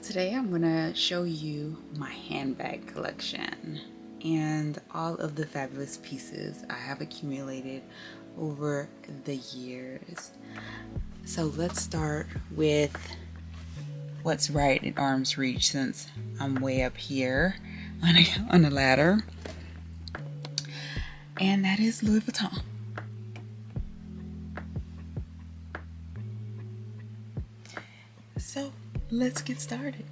Today I'm going to show you my handbag collection and all of the fabulous pieces I have accumulated over the years. So let's start with what's right at arm's reach, since I'm way up here on a ladder, and that is Louis Vuitton. So let's get started.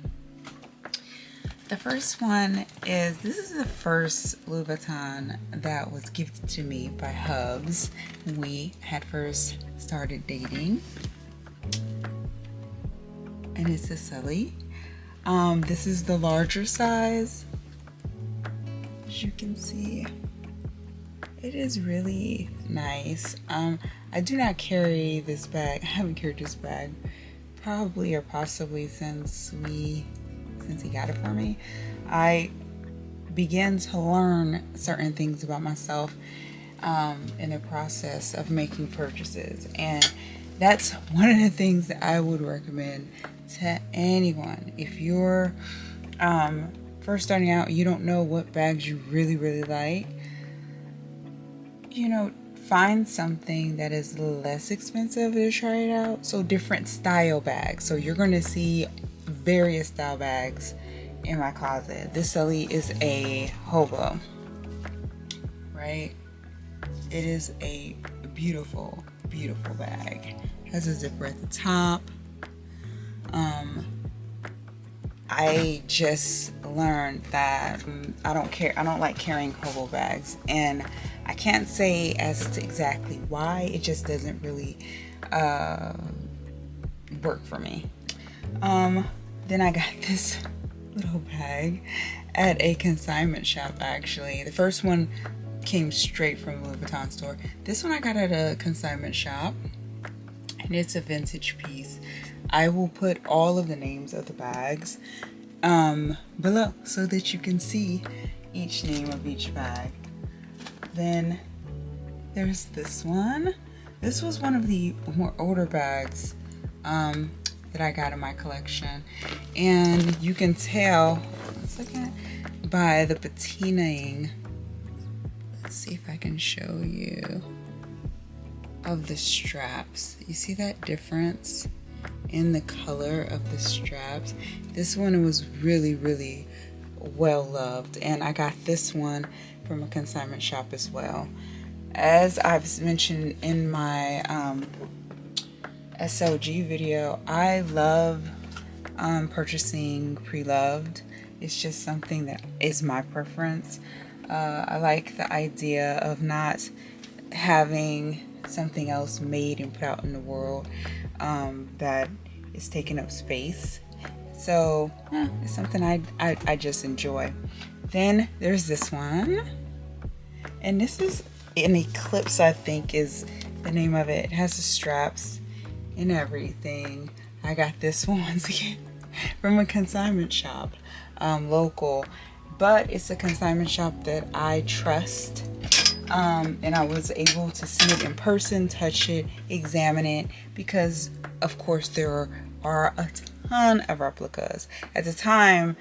The first one is, this is the first Louis Vuitton that was gifted to me by Hubs when we had first started dating. And it's a SLG. This is the larger size. As you can see, it is really nice. I do not carry this bag. I haven't carried this bag probably or possibly since he got it for me. I began to learn certain things about myself in the process of making purchases, and that's one of the things that I would recommend to anyone. If you're first starting out, you don't know what bags you really like, find something that is less expensive to try it out. So different style bags. So you're going to see various style bags in my closet. This SLG is a hobo, right? It is a beautiful bag. It has a zipper at the top. I just learned that I don't like carrying hobo bags, and I can't say as to exactly why. It just doesn't really work for me. Then I got this little bag at a consignment shop, actually. The first one came straight from a Louis Vuitton store. This one I got at a consignment shop, and it's a vintage piece. I will put all of the names of the bags below so that you can see each name of each bag. Then there's this one. This was one of the more older bags that I got in my collection, and you can tell, one second, by the patinaing. Let's see if I can show you, of the straps. You see that difference in the color of the straps? This one was really well loved, and I got this one from a consignment shop as well. As I've mentioned in my SLG video, I love purchasing pre-loved. It's just something that is my preference. I like the idea of not having something else made and put out in the world that is taking up space. So it's something I just enjoy. Then there's this one, and this is an Eclipse, I think is the name of it. It has the straps and everything. I got this one once again from a consignment shop, local, but it's a consignment shop that I trust. And I was able to see it in person, touch it, examine it, because of course there are a ton of replicas. At the time,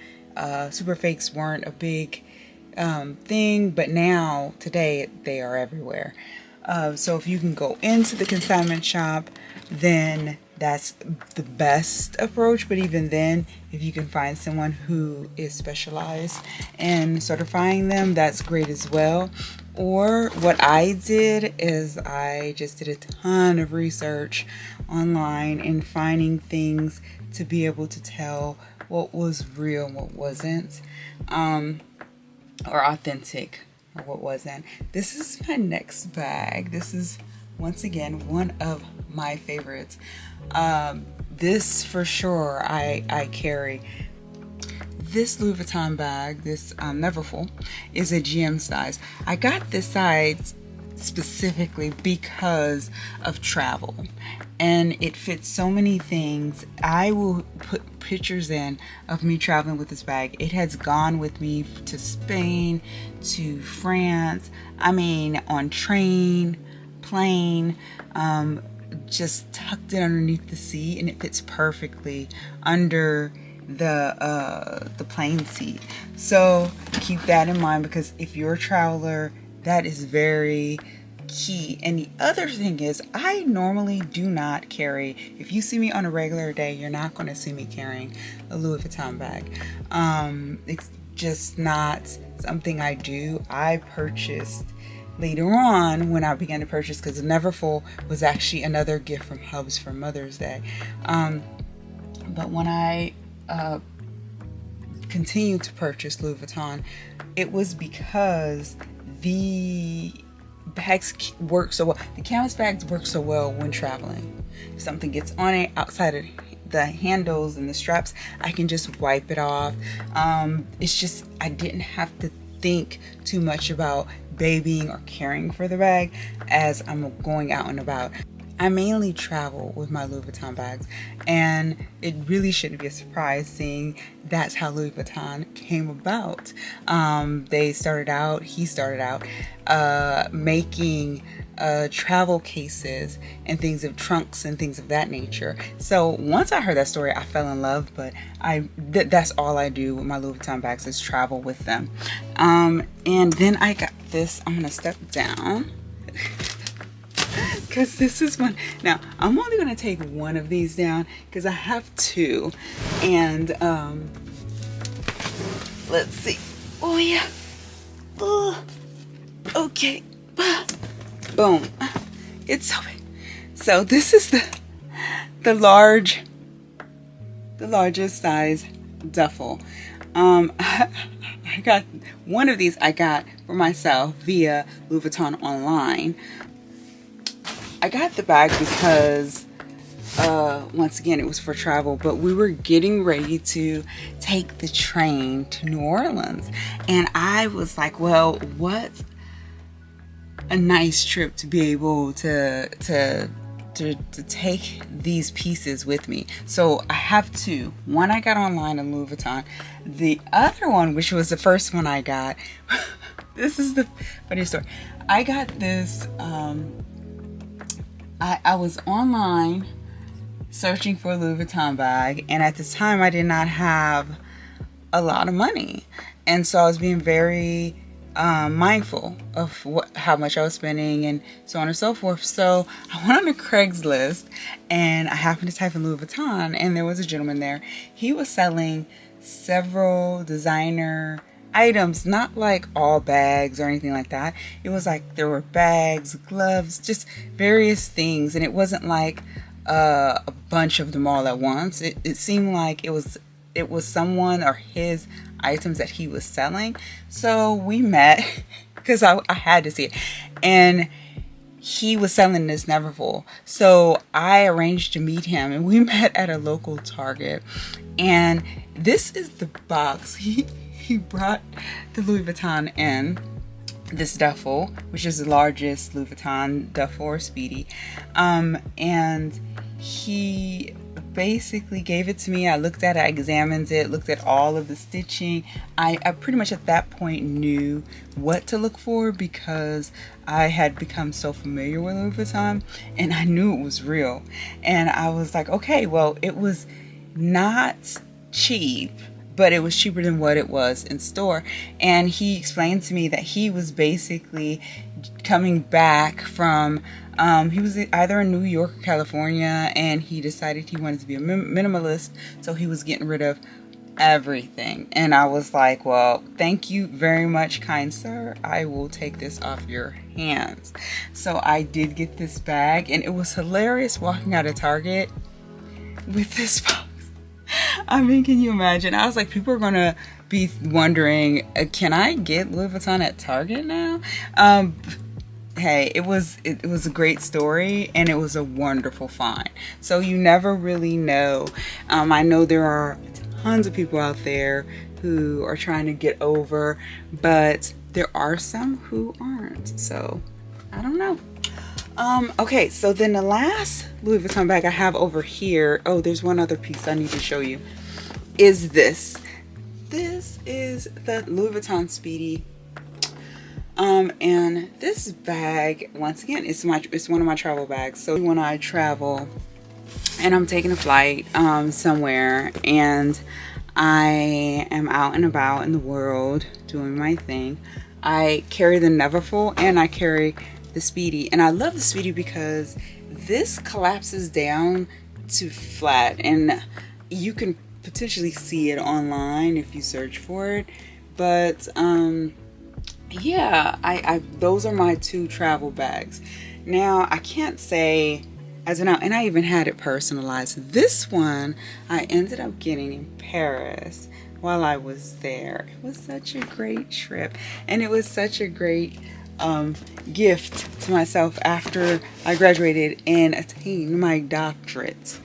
super fakes weren't a big thing, but now, today, they are everywhere. So if you can go into the consignment shop, then that's the best approach. But even then, if you can find someone who is specialized in certifying them, that's great as well. Or what I did is I just did a ton of research online and finding things to be able to tell what was real and what wasn't, or authentic, or what wasn't. This is my next bag. This is, once again, one of my favorites. This for sure I carry. This Louis Vuitton bag, this Neverfull, is a GM size. I got this size specifically because of travel, and it fits so many things. I will put pictures in of me traveling with this bag. It has gone with me to Spain, to France, on train, plane, just tucked in underneath the seat, and it fits perfectly under the plane seat. So keep that in mind, because if you're a traveler, that is very key. And the other thing is, I normally do not carry, if you see me on a regular day, you're not going to see me carrying a Louis Vuitton bag. It's just not something I do. I purchased later on, when I began to purchase, because the Neverfull was actually another gift from Hubs for Mother's Day. But when I continued to purchase Louis Vuitton, it was because the bags work so well. The canvas bags work so well when traveling. If something gets on it outside of the handles and the straps, I can just wipe it off. It's just, I didn't have to think too much about babying or caring for the bag as I'm going out and about. I mainly travel with my Louis Vuitton bags, and it really shouldn't be a surprise seeing that's how Louis Vuitton came about. He started out making travel cases and things of trunks and things of that nature. So once I heard that story, I fell in love, but that's all I do with my Louis Vuitton bags is travel with them. And then I got this. I'm gonna step down because this is one. Now I'm only gonna take one of these down because I have two, and let's see. Oh yeah. Okay. Boom. It's so big. So this is the largest size duffel. I got one of these. I got for myself via Louis Vuitton online. I got the bag because once again, it was for travel, but we were getting ready to take the train to New Orleans, and I was like, well, what's a nice trip to be able to take these pieces with me. So I have two. One I got online on Louis Vuitton. The other one, which was the first one I got, this is the funny story. I got this, I was online searching for a Louis Vuitton bag, and at the time I did not have a lot of money, and so I was being very mindful of how much I was spending and so on and so forth. So I went on to Craigslist, and I happened to type in Louis Vuitton, and there was a gentleman there. He was selling several designer items, not like all bags or anything like that. It was like there were bags, gloves, just various things, and it wasn't like a bunch of them all at once. It seemed like it was someone or his items that he was selling. So we met because I had to see it, and he was selling this Neverfull. So I arranged to meet him, and we met at a local Target. And this is the box. He brought the Louis Vuitton in this duffel, which is the largest Louis Vuitton duffel or Speedy, and he basically gave it to me. I looked at it, I examined it, looked at all of the stitching. I pretty much at that point knew what to look for because I had become so familiar with Louis Vuitton, and I knew it was real. And I was like, okay, well, it was not cheap, but it was cheaper than what it was in store. And he explained to me that he was basically coming back from he was either in New York or California, and he decided he wanted to be a minimalist, so he was getting rid of everything. And I was like, well, thank you very much, kind sir. I will take this off your hands. So I did get this bag, and it was hilarious walking out of Target with this box. I mean, can you imagine? I was like, people are gonna be wondering, can I get Louis Vuitton at Target now? Hey, it was a great story, and it was a wonderful find. So you never really know. I know there are tons of people out there who are trying to get over, but there are some who aren't. So I don't know. Okay, so then the last Louis Vuitton bag I have over here, oh, there's one other piece I need to show you, is this. This is the Louis Vuitton Speedy. And this bag, once again, it's one of my travel bags. So when I travel and I'm taking a flight somewhere, and I am out and about in the world doing my thing, I carry the Neverfull and I carry the Speedy. And I love the Speedy because this collapses down to flat, and you can potentially see it online if you search for it. But yeah, I those are my two travel bags. Now I can't say as an out, and I even had it personalized. This one I ended up getting in Paris while I was there. It was such a great trip, and it was such a great gift to myself after I graduated and attained my doctorate.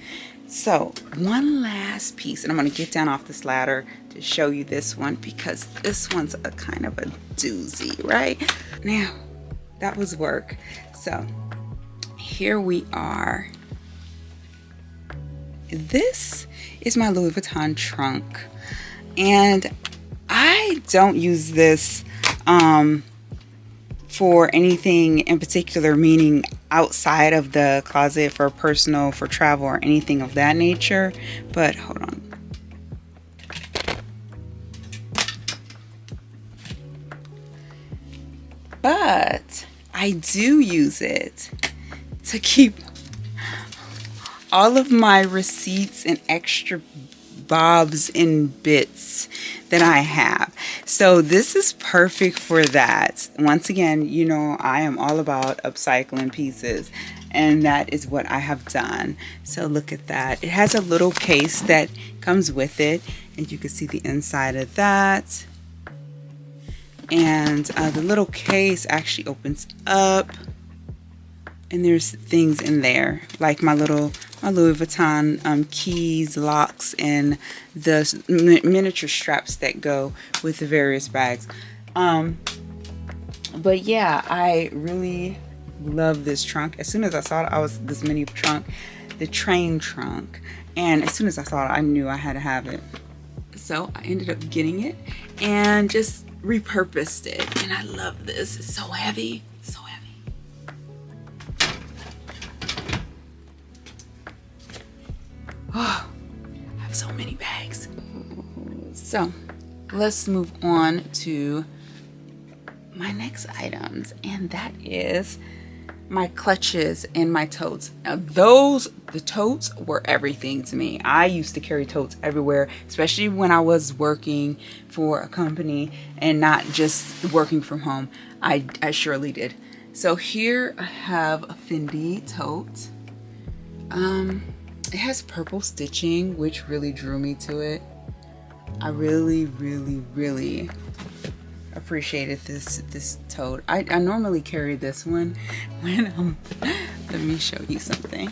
So one last piece, and I'm going to get down off this ladder to show you this one because this one's a kind of a doozy, right? Now, that was work. So here we are. This is my Louis Vuitton trunk, and I don't use this for anything in particular, meaning outside of the closet for personal, for travel, or anything of that nature. But hold on. But I do use it to keep all of my receipts and extra bobs and bits that I have. So this is perfect for that. Once again, you know, I am all about upcycling pieces, and that is what I have done. So look at that. It has a little case that comes with it, and you can see the inside of that. And the little case actually opens up, and there's things in there like my Louis Vuitton keys, locks, and the miniature straps that go with the various bags. But yeah, I really love this trunk. As soon as I saw it, I was this mini trunk, the train trunk, and as soon as I saw it, I knew I had to have it. So I ended up getting it and just repurposed it, and I love this. It's so heavy, so heavy. Oh, I have so many bags. So let's move on to my next items, and that is my clutches and my totes. Now the totes were everything to me. I used to carry totes everywhere, especially when I was working for a company and not just working from home. I surely did. So here I have a Fendi tote. It has purple stitching, which really drew me to it. I really, really, really appreciated this tote. I normally carry this one when let me show you something.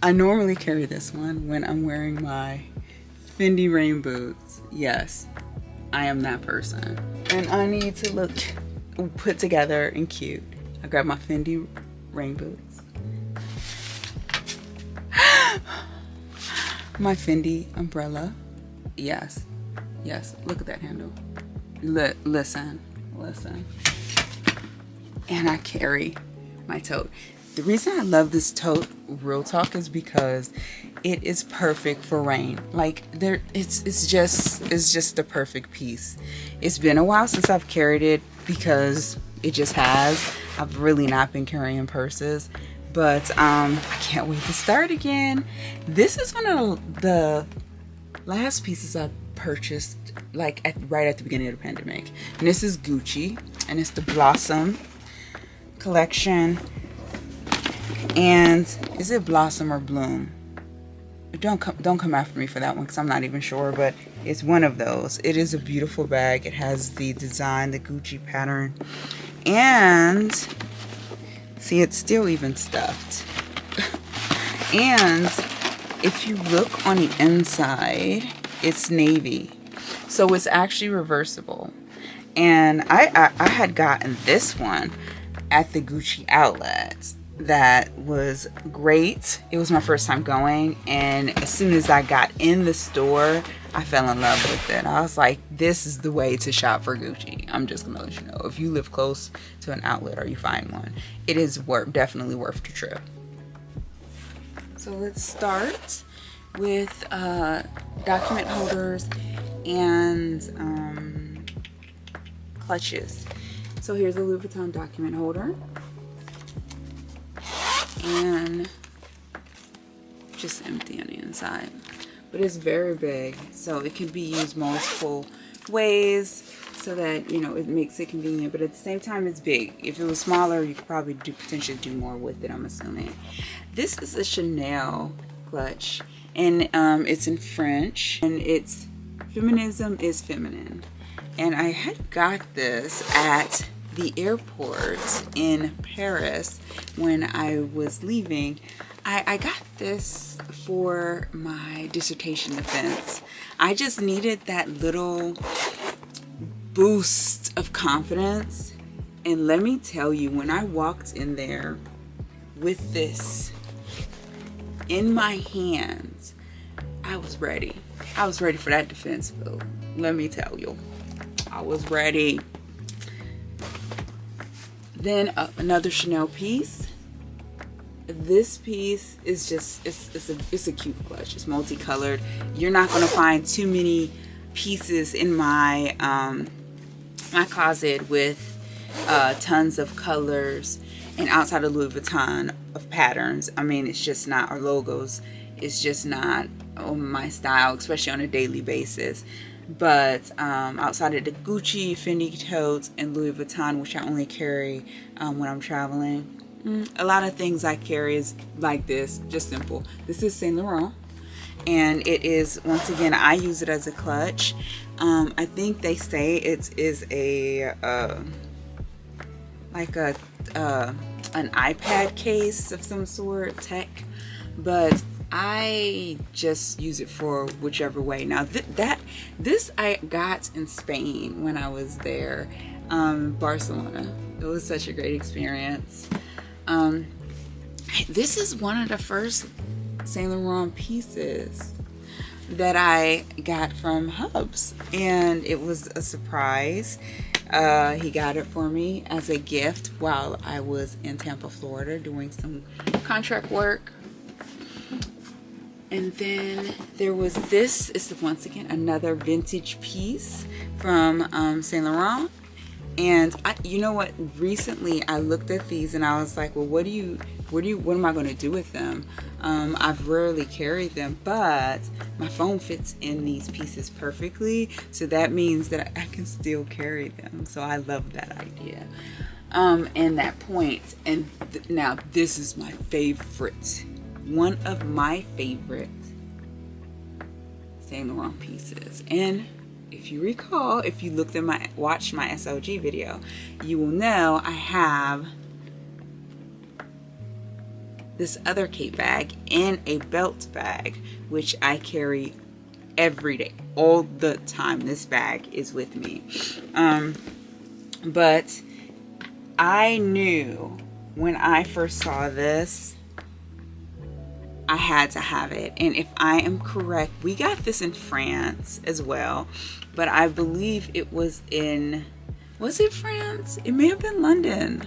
I normally carry this one when I'm wearing my Fendi rain boots. Yes, I am that person. And I need to look put together and cute. I grab my Fendi rain boots. My Fendi umbrella. Yes, look at that handle. Listen. And I carry my tote. The reason I love this tote, real talk, is because it is perfect for rain. Like it's just the perfect piece. It's been a while since I've carried it because it just has. I've really not been carrying purses. But I can't wait to start again. This is one of the last pieces I purchased like right at the beginning of the pandemic. And this is Gucci, and it's the Blossom collection. And is it Blossom or Bloom? Don't come after me for that one because I'm not even sure, but it's one of those. It is a beautiful bag. It has the design, the Gucci pattern, and see, it's still even stuffed. And if you look on the inside, it's navy. So it's actually reversible. And I had gotten this one at the Gucci outlet. That was great. It was my first time going. And as soon as I got in the store, I fell in love with it. I was like, this is the way to shop for Gucci. I'm just gonna let you know. If you live close to an outlet or you find one, it is definitely worth the trip. So let's start with document holders and clutches. So here's a Louis Vuitton document holder, and just empty on the inside, but it's very big, so it can be used multiple ways, so that, you know, it makes it convenient, but at the same time it's big. If it was smaller, you could probably potentially do more with it, I'm assuming. This is a Chanel clutch, and it's in French, and it's feminism is feminine. And I had got this at the airport in Paris when I was leaving. I got this for my dissertation defense. I just needed that little boost of confidence, and let me tell you, when I walked in there with this in my hands, I was ready. I was ready for that defense vote. Let me tell you, I was ready. Then another Chanel piece. This piece is just, it's a cute clutch. It's multicolored. You're not going to find too many pieces in my my closet with tons of colors, and outside of Louis Vuitton, of patterns. I mean, it's just not, or logos, it's just not my style, especially on a daily basis. But outside of the Gucci, Fendi totes, and Louis Vuitton, which I only carry when I'm traveling, a lot of things I carry is like this, just simple. This is Saint Laurent, and it is, once again, I use it as a clutch. I think they say it is a like a an iPad case of some sort, tech, but I just use it for whichever way. Now this I got in Spain when I was there, Barcelona. It was such a great experience. This is one of the first Saint Laurent pieces that I got from Hubs, and it was a surprise. He got it for me as a gift while I was in Tampa, Florida, doing some contract work. And then there was this. It's once again another vintage piece from Saint Laurent. And you know what? Recently, I looked at these and I was like, well, what am I going to do with them? I've rarely carried them, but my phone fits in these pieces perfectly. So that means that I can still carry them. So I love that idea. And that point. And now this is my favorite. One of my favorite Saint Laurent pieces. And if you recall, if you watched my SLG video, you will know I have this other cape bag and a belt bag, which I carry every day, all the time. This bag is with me. But I knew when I first saw this, I had to have it. And if I am correct, we got this in France as well, but I believe it was was it France? It may have been London.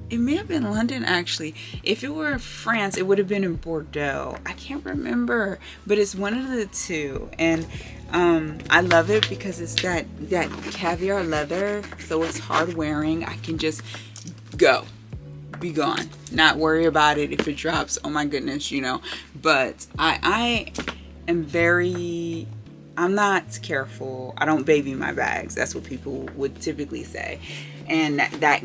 It may have been London, actually. If it were France, it would have been in Bordeaux. I can't remember, but it's one of the two. And I love it because it's that caviar leather, so it's hard wearing. I can just be gone, not worry about it if it drops. Oh my goodness, you know. But I am I'm not careful. I don't baby my bags. That's what people would typically say. And that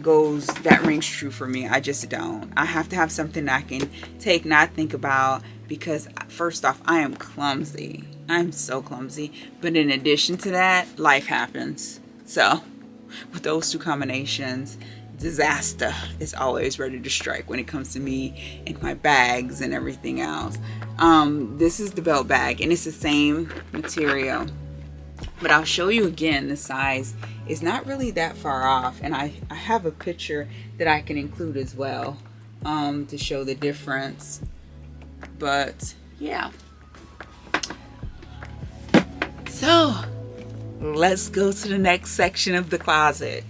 rings true for me. I just don't. I have to have something I can take, not think about, because first off, I am clumsy. I'm so clumsy. But in addition to that, life happens. So with those two combinations, disaster is always ready to strike when it comes to me and my bags and everything else. This is the belt bag, and it's the same material, but I'll show you again. The size is not really that far off, and I have a picture that I can include as well to show the difference. But yeah, so let's go to the next section of the closet.